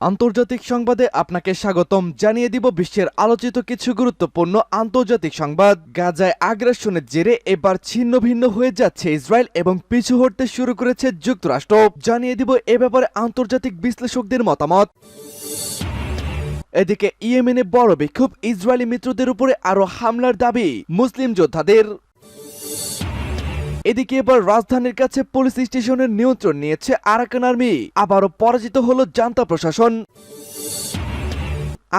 আন্তর্জাতিক সংবাদে আপনাকে স্বাগতম। জানিয়ে দিব বিশ্বের আলোচিত কিছু গুরুত্বপূর্ণ আন্তর্জাতিক সংবাদ। গাজায় আগ্রাসনের জেরে এবার ছিন্ন ভিন্ন হয়ে যাচ্ছে ইসরায়েল এবং পিছু হটতে শুরু করেছে যুক্তরাষ্ট্র। জানিয়ে দিব এ ব্যাপারে আন্তর্জাতিক বিশ্লেষকদের মতামত। এদিকে ইয়েমেনে বড় বিক্ষোভ, ইসরায়েলি মিত্রদের উপরে আরো হামলার দাবি মুসলিম যোদ্ধাদের। এদিকে এবার রাজধানীর কাছে পুলিশ স্টেশনের নিয়ন্ত্রণ নিয়েছে আরাকান আর্মি, আবারও পরাজিত হলো জান্তা প্রশাসন।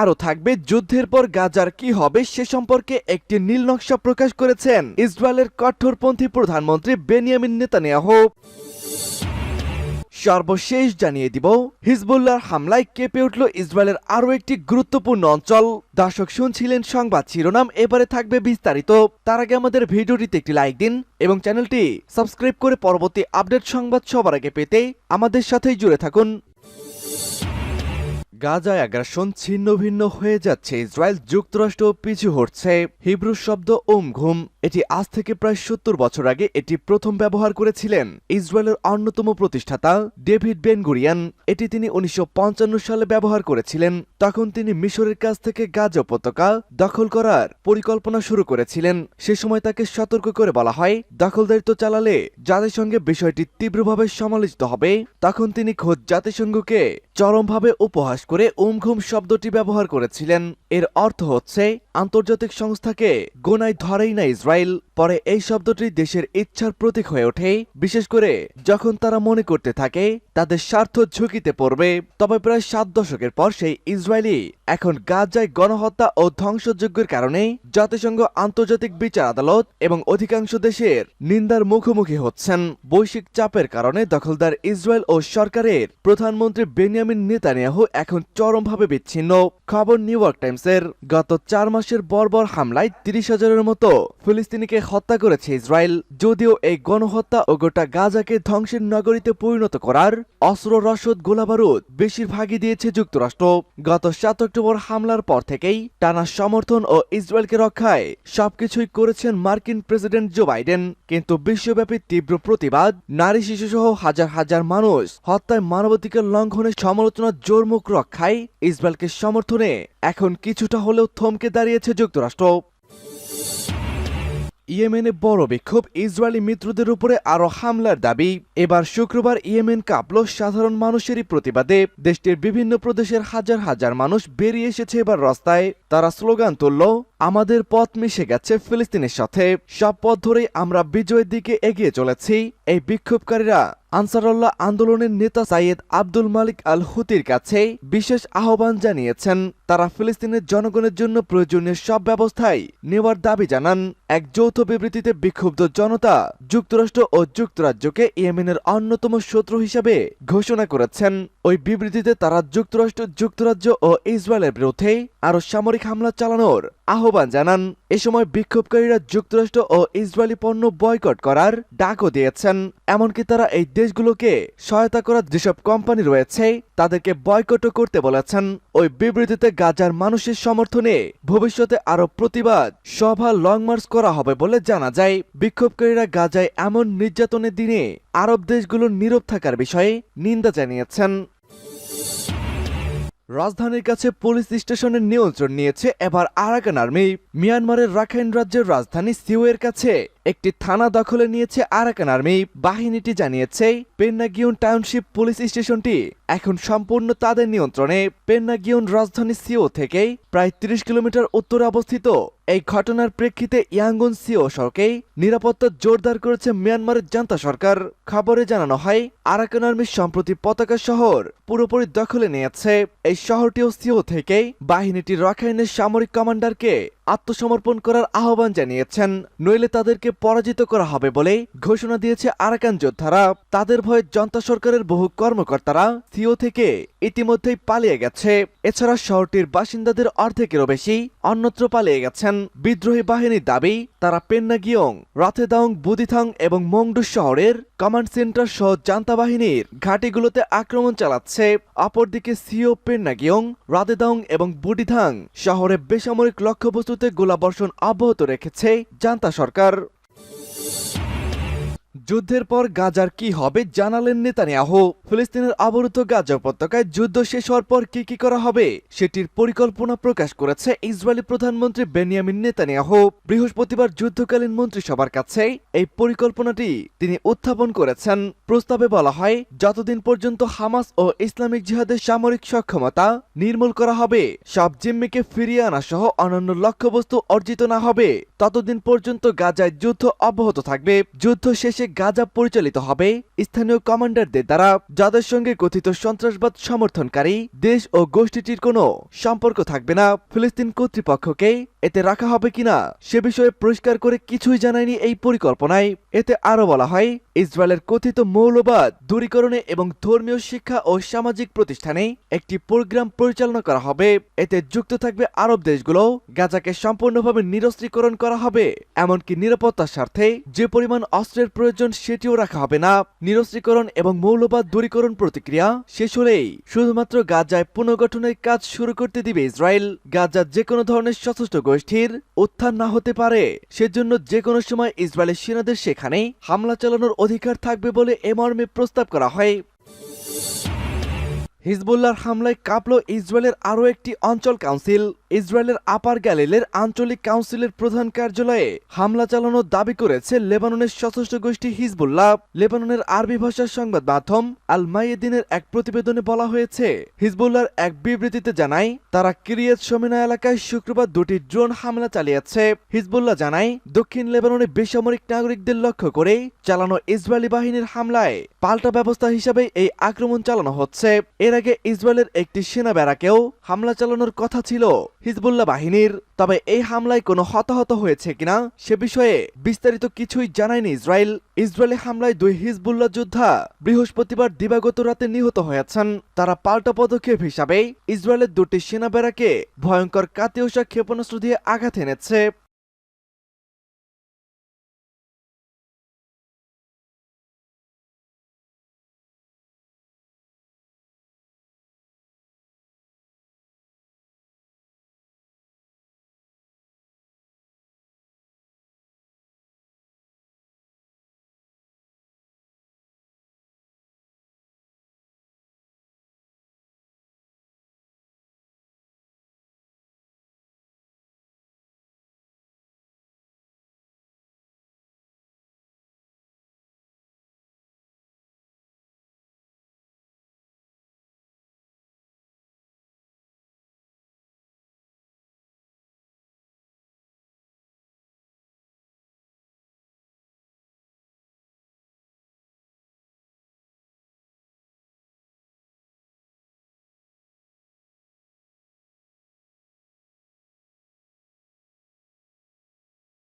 আরও থাকবে যুদ্ধের পর গাজার কি হবে সে সম্পর্কে একটি নীল নকশা প্রকাশ করেছেন ইসরায়েলের কঠোরপন্থী প্রধানমন্ত্রী বেনিয়ামিন নেতানিয়াহু। সর্বশেষ জানিয়ে দিব হিজবুল্লাহর হামলায় কেঁপে উঠল ইসরায়েলের আরও একটি গুরুত্বপূর্ণ অঞ্চল। দর্শক শুনছিলেন সংবাদ শিরোনাম, এবারে থাকবে বিস্তারিত। তার আগে আমাদের ভিডিওটিতে একটি লাইক দিন এবং চ্যানেলটি সাবস্ক্রাইব করে পরবর্তী আপডেট সংবাদ সবার আগে পেতে আমাদের সাথেই জুড়ে থাকুন। গাজায় আগ্রাসন ছিন্ন ভিন্ন হয়ে যাচ্ছে, ইসরায়েল যুক্তরাষ্ট্র পিছু হটছে। হিব্রু শব্দ ঘুম, এটি আজ থেকে প্রায় ৭০ বছর আগে এটি প্রথম ব্যবহার করেছিলেন ইসরায়েলের অন্যতম প্রতিষ্ঠাতা ডেভিড বেন গুরিয়ান। এটি তিনি ১৯৫৫ সালে ব্যবহার করেছিলেন। তখন তিনি মিশরের কাছ থেকে গাজা উপত্যকা দখল করার পরিকল্পনা শুরু করেছিলেন। সে সময় তাকে সতর্ক করে বলা হয়, দখলদারিত্ব চালালে জাতিসংঘে বিষয়টি তীব্রভাবে সমালোচিত হবে। তখন তিনি খোদ জাতিসংঘকে চরমভাবে উপহাস করে ঘুম শব্দটি ব্যবহার করেছিলেন। এর অর্থ হচ্ছে আন্তর্জাতিক সংস্থাকে গোনায় ধরেই না ইসরায়েল। পরে এই শব্দটি দেশের ইচ্ছার প্রতীক হয়ে ওঠে, বিশেষ করে যখন তারা মনে করতে থাকে তাদের স্বার্থ ঝুঁকিতে পড়বে। তবে প্রায় ৭ দশকের পর সেই ইসরায়েলি এখন গাজায় গণহত্যা ও ধ্বংসযজ্ঞের কারণে জাতিসংঘ, আন্তর্জাতিক বিচার আদালত এবং অধিকাংশ দেশের নিন্দার মুখোমুখি হচ্ছেন। বৈশ্বিক চাপের কারণে দখলদার ইসরায়েল ও সরকারের প্রধানমন্ত্রী বেনিয়ামিন নেতানিয়াহু এখন চরমভাবে বিচ্ছিন্ন। খবর নিউ ইয়র্ক টাইমসের। গত ৪ মাসের বর্বর হামলায় ৩০,০০০-এর মতো ফিলিস্তিনিকে হত্যা করেছে ইসরায়েল। যদিও এই গণহত্যা ও গোটা গাজাকে ধ্বংসের নগরীতে পরিণত করার অস্ত্র, রসদ, গোলাবারুদ বেশিরভাগই দিয়েছে যুক্তরাষ্ট্র। গত ৭ অক্টোবর হামলার পর থেকেই টানা সমর্থন ও ইসরায়েলকে রক্ষায় সবকিছুই করেছেন মার্কিন প্রেসিডেন্ট জো বাইডেন। কিন্তু বিশ্বব্যাপী তীব্র প্রতিবাদ, নারী, শিশুসহ হাজার হাজার মানুষ হত্যায়, মানবাধিকার লঙ্ঘনের সমালোচনা, জোরমুখ রক্ষায় ইসরায়েলকে সমর্থনে এখন কিছুটা হলেও থমকে দাঁড়িয়েছে যুক্তরাষ্ট্র। ইয়েমেনে বড় বিক্ষোভ, ইসরায়েলি মিত্রদের উপরে আরো হামলার দাবি। এবার শুক্রবার ইয়েমেন কাঁপল সাধারণ মানুষেরই প্রতিবাদে। দেশটির বিভিন্ন প্রদেশের হাজার হাজার মানুষ বেরিয়ে এসেছে এবার রাস্তায়। তারা স্লোগান তুলল, আমাদের পথ মিশে গেছে ফিলিস্তিনের সাথে, সব পথ ধরেই আমরা বিজয়ের দিকে এগিয়ে চলেছি। এই বিক্ষোভকারীরা আনসারুল্লাহ আন্দোলনের নেতা সাইয়েদ আব্দুল মালিক আল হুতির কাছে বিশেষ আহ্বান জানিয়েছেন। তারা ফিলিস্তিনের জনগণের জন্য প্রয়োজনীয় সব ব্যবস্থাই নেওয়ার দাবি জানান। এক যৌথ বিবৃতিতে বিক্ষুব্ধ জনতা যুক্তরাষ্ট্র ও যুক্তরাজ্যকে ইয়েমেনের অন্যতম শত্রু হিসেবে ঘোষণা করেছেন। ওই বিবৃতিতে তারা যুক্তরাষ্ট্র, যুক্তরাজ্য ও ইসরায়েলের বিরুদ্ধে আরো সামরিক হামলা চালানোর আহ্বান জানান। এ সময় বিক্ষোভকারীরা যুক্তরাষ্ট্র ও ইসরায়েলি পণ্য বয়কট করার ডাকও দিয়েছেন। এমনকি তারা এই দেশগুলোকে সহায়তা করার যেসব কোম্পানি রয়েছে তাদেরকে বয়কটও করতে বলেছেন। ওই বিবৃতিতে গাজার মানুষের সমর্থনে ভবিষ্যতে আরো প্রতিবাদ সভা, লং মার্চ করা হবে বলে জানা যায়। বিক্ষোভকারীরা গাজায় এমন নির্যাতনের দিনে আরব দেশগুলোর নীরব থাকার বিষয়ে নিন্দা জানিয়েছেন। রাজধানীর কাছে পুলিশ স্টেশনের নিয়ন্ত্রণ নিয়েছে এবার আরাকান আর্মি। মিয়ানমারের রাখাইন রাজ্যের রাজধানী সিউয়ের কাছে একটি থানা দখলে নিয়েছে আরাকান আর্মি। বাহিনীটি জানিয়েছে পেন্নাগিয়ন টাউনশিপ পুলিশ স্টেশনটি এখন সম্পূর্ণ তাদের নিয়ন্ত্রণে। পেন্নাগিয়ন রাজধানী সিও থেকে প্রায় ৩০ কিলোমিটার উত্তরে অবস্থিত। এই ঘটনার প্রেক্ষিতে ইয়াঙ্গুন সিও সড়কে নিরাপত্তা জোরদার করেছে মিয়ানমারের জান্তা সরকার। খবরে জানানো হয়, আরাকান আর্মি সম্প্রতি পতাকা শহর পুরোপুরি দখলে নিয়েছে। এই শহরটিও সিও থেকে বাহিনীটির রাখাইনের সামরিক কমান্ডারকে আত্মসমর্পণ করার আহ্বান জানিয়েছেন, নইলে তাদেরকে পরাজিত করা হবে বলে ঘোষণা দিয়েছে আরাকান যোদ্ধারা। তাদের ভয়ে জান্তা সরকারের বহু কর্মকর্তারা সিও থেকে ইতিমধ্যেই পালিয়ে গেছে। এছাড়া শহরটির বাসিন্দাদের অর্ধেকেরও বেশি অন্যত্র পালিয়ে গেছেন। বিদ্রোহী বাহিনীর দাবি, তারা পেন্নাগিয়ং, রাথেদাং, বুদিথাং এবং মংডু শহরের কমান্ড সেন্টার সহ জান্তা বাহিনীর ঘাঁটিগুলোতে আক্রমণ চালাচ্ছে। অপরদিকে সিও, পেন্নাগিয়ং, রাথেদাং এবং বুদিথাং শহরে বেসামরিক লক্ষ্যবস্তুতে গোলাবর্ষণ অব্যাহত রেখেছে জান্তা সরকার। যুদ্ধের পর গাজার কি হবে জানালেন নেতানিয়াহু। ফিলিস্তিনের অবরুদ্ধ গাজা উপত্যকায় যুদ্ধ শেষ হওয়ার পর কি করা হবে সেটির পরিকল্পনা প্রকাশ করেছে ইসরায়েলি প্রধানমন্ত্রী বেনিয়ামিন নেতানিয়াহু। বৃহস্পতিবার যুদ্ধকালীন মন্ত্রিসভার কাছে এই পরিকল্পনাটি তিনি উত্থাপন করেছেন। প্রস্তাবে বলা হয়, যতদিন পর্যন্ত হামাস ও ইসলামিক জিহাদের সামরিক সক্ষমতা নির্মূল করা হবে, সব জিম্মিকে ফিরিয়ে আনা সহ অন্যান্য লক্ষ্যবস্তু অর্জিত না হবে, ততদিন পর্যন্ত গাজায় যুদ্ধ অব্যাহত থাকবে। যুদ্ধ শেষে গাজা পরিচালিত হবে স্থানীয় কমান্ডারদের দ্বারা, যাদের সঙ্গে কথিত সন্ত্রাসবাদ সমর্থনকারী দেশ ও গোষ্ঠীটির কোনো সম্পর্ক থাকবে না। ফিলিস্তিন কর্তৃপক্ষকে এতে রাখা হবে কিনা সে বিষয়ে পরিষ্কার করে কিছুই জানায়নি এই পরিকল্পনায়। এতে আরো বলা হয়, ইসরায়েলের কথিত মৌলবাদ দূরীকরণে এবং ধর্মীয় শিক্ষা ও সামাজিক প্রতিষ্ঠানে একটি প্রোগ্রাম পরিচালনা করা হবে। এতে যুক্ত থাকবে আরব দেশগুলো। গাজাকে সম্পূর্ণভাবে নিরস্ত্রীকরণ করা হবে, এমনকি নিরাপত্তার স্বার্থে যে পরিমাণ অস্ত্রের প্রয়োজন সেটিও রাখা হবে না। নিরস্ত্রীকরণ এবং মৌলবাদ দূরীকরণ প্রতিক্রিয়া শেষ হলেই শুধুমাত্র গাজায় পুনর্গঠনের কাজ শুরু করতে দিবে ইসরায়েল। গাজার যে কোনো ধরনের সশস্ত্র গোষ্ঠীর উত্থান না হতে পারে, সেজন্য যে কোনো সময় ইসরায়েলের সেনাদের সেখানে হামলা চালানোর অধিকার থাকবে বলে এ মর্মে প্রস্তাব করা হয়। হিজবুল্লাহর হামলায় কাঁপল ইসরায়েলের আরও একটি অঞ্চল কাউন্সিল। ইসরায়েলের আপার গ্যালিলের আঞ্চলিক কাউন্সিলের প্রধান কার্যালয়ে হামলা চালানোর দাবি করেছে লেবাননের সশস্ত্র গোষ্ঠী হিজবুল্লাহ। লেবাননের আরবি ভাষার সংবাদ মাধ্যম আল মাইয়েদিনের এক প্রতিবেদনে বলা হয়েছে, হিজবুল্লাহর এক বিবৃতিতে জানায়, তারা কিরিয়াত শমিনা এলাকায় শুক্রবার দুটি ড্রোন হামলা চালিয়েছে। হিজবুল্লাহ জানায়, দক্ষিণ লেবাননে বেসামরিক নাগরিকদের লক্ষ্য করে চালানো ইসরায়েলি বাহিনীর হামলায় পাল্টা ব্যবস্থা হিসাবে এই আক্রমণ চালানো হচ্ছে। এর আগে ইসরায়েলের একটি সেনা ব্যারাকেও হামলা চালানোর কথা ছিল হিজবুল্লাহ বাহিনীর। তবে এই হামলায় কোনো হতাহত হয়েছে কিনা সে বিষয়ে বিস্তারিত কিছুই জানায়নি ইসরায়েল। ইসরায়েলি হামলায় দুই হিজবুল্লাহ যোদ্ধা বৃহস্পতিবার দিবাগত রাতে নিহত হয়েছেন। তারা পাল্টা পদক্ষেপ হিসাবে ইসরায়েলের দুটি সেনা ব্যারাকে ভয়ঙ্কর কাতিউষা ক্ষেপণাস্ত্র দিয়ে আঘাত এনেছে।